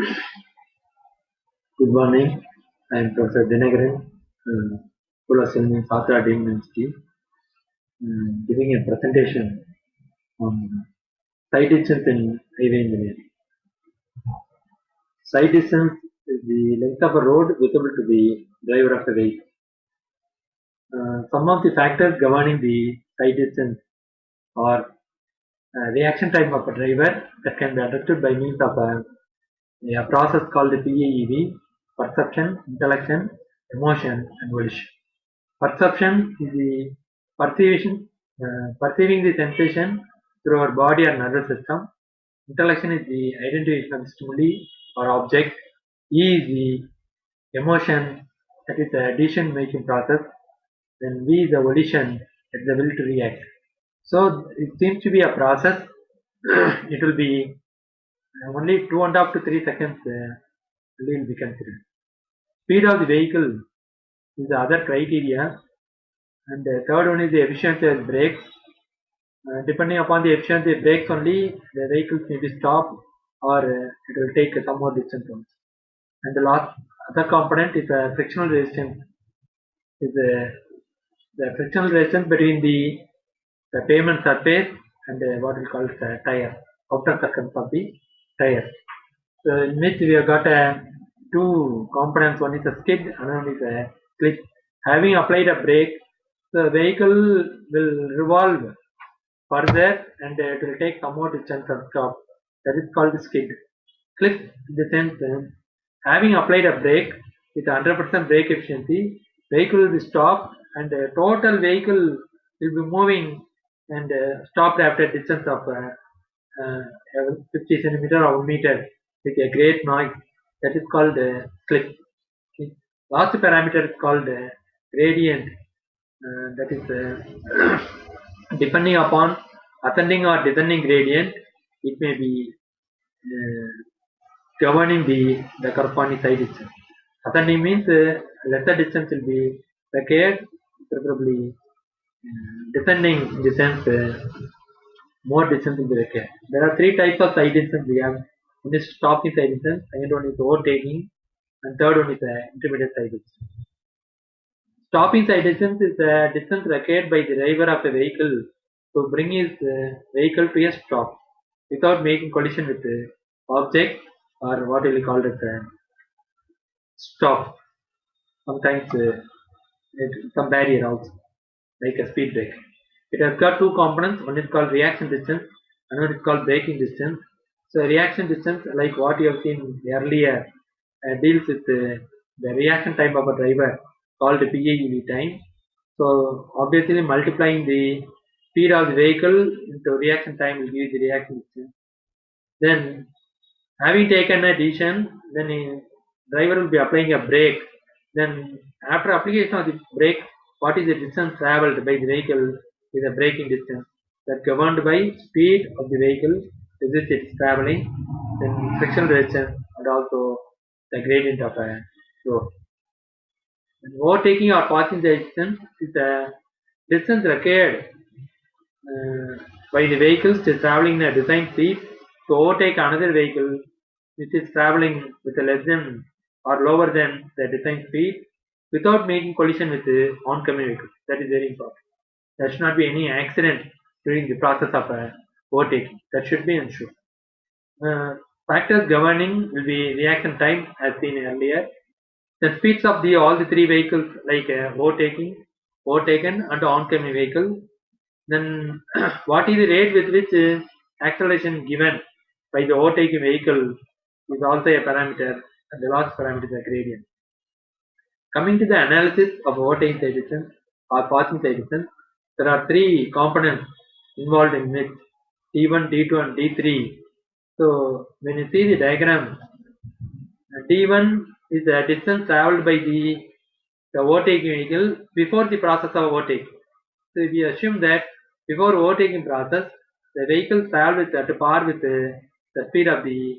Good morning. I am Professor Dhinakaran, School of Civil Engineering, Sakra Dean University, giving a presentation on site distance in highway engineering. Site distance is the length of a road visible to the driver of a vehicle. Some of the factors governing the site distance are reaction time of a driver that can be understood by means of a process called the PAEV, perception, intellection, emotion, and volition. Perception is the perceiving the sensation through our body or nervous system. Intellection is the identification of stimuli or object. E is the emotion, that is the decision making process. Then V is the volition, that is the will to react. So it seems to be a process. It will be only 2.5 to 3 seconds will be considered. Speed of the vehicle is the other criteria, and the third one is the efficiency of brakes. Depending upon the efficiency of brakes only, the vehicles may be stopped or it will take some more distance also. And the last other component is frictional resistance. Is the frictional resistance between the pavement surface and what we call tire, outer circumference of the tire. So in which we have got two components. One is a skid, another one is a slip. Having applied a brake, the vehicle will revolve further and it will take some more distance and stop. That is called skid. Clip in the sense having applied a brake with 100% brake efficiency, vehicle will be stopped and the total vehicle will be moving and stopped after a distance of 50 centimeter or 1 meter with a great noise. That is called clip. Okay. Last parameter is called gradient. That is depending upon ascending or descending gradient, it may be uh, governing the corresponding side distance. Ascending means lesser distance will be required, preferably descending in the sense more distance will be required. There are three types of side distance we have. One is stopping side distance, second one is overtaking, and third one is intermediate side distance. Stopping side distance is the distance required by the driver of a vehicle to bring his vehicle to a stop without making collision with the object or what will be called as a stop. Sometimes some barrier also, like a speed brake. It has got two components. One is called reaction distance, another is called braking distance. So reaction distance, like what you have seen earlier, deals with the reaction time of a driver called PAEV time. So obviously multiplying the speed of the vehicle into reaction time will give the reaction distance. Then having taken a decision, then a driver will be applying a brake. Then after application of the brake, what is the distance travelled by the vehicle is a braking distance that governed by speed of the vehicle with which it is travelling, then friction resistance and also the gradient of a road. Overtaking or passing the distance is the distance required by the vehicles to traveling in a design speed to overtake another vehicle which is traveling with a less than or lower than the design speed without making collision with the oncoming vehicle. That is very important. There should not be any accident during the process of overtaking. That should be ensured. Uh, Factors governing will be reaction time as seen earlier. The speeds of the all the three vehicles like overtaken and oncoming vehicle. Then what is the rate with which acceleration given by the overtaking vehicle is also a parameter, and the last parameter is a gradient. Coming to the analysis of overtaking side distance or passing side distance, there are three components involved in it: D1, D2, and D3. So when you see the diagram, D1 is the distance traveled by the overtaking vehicle before the process of overtaking. So we assume that before overtaking process, the vehicle traveled with at par with the speed of the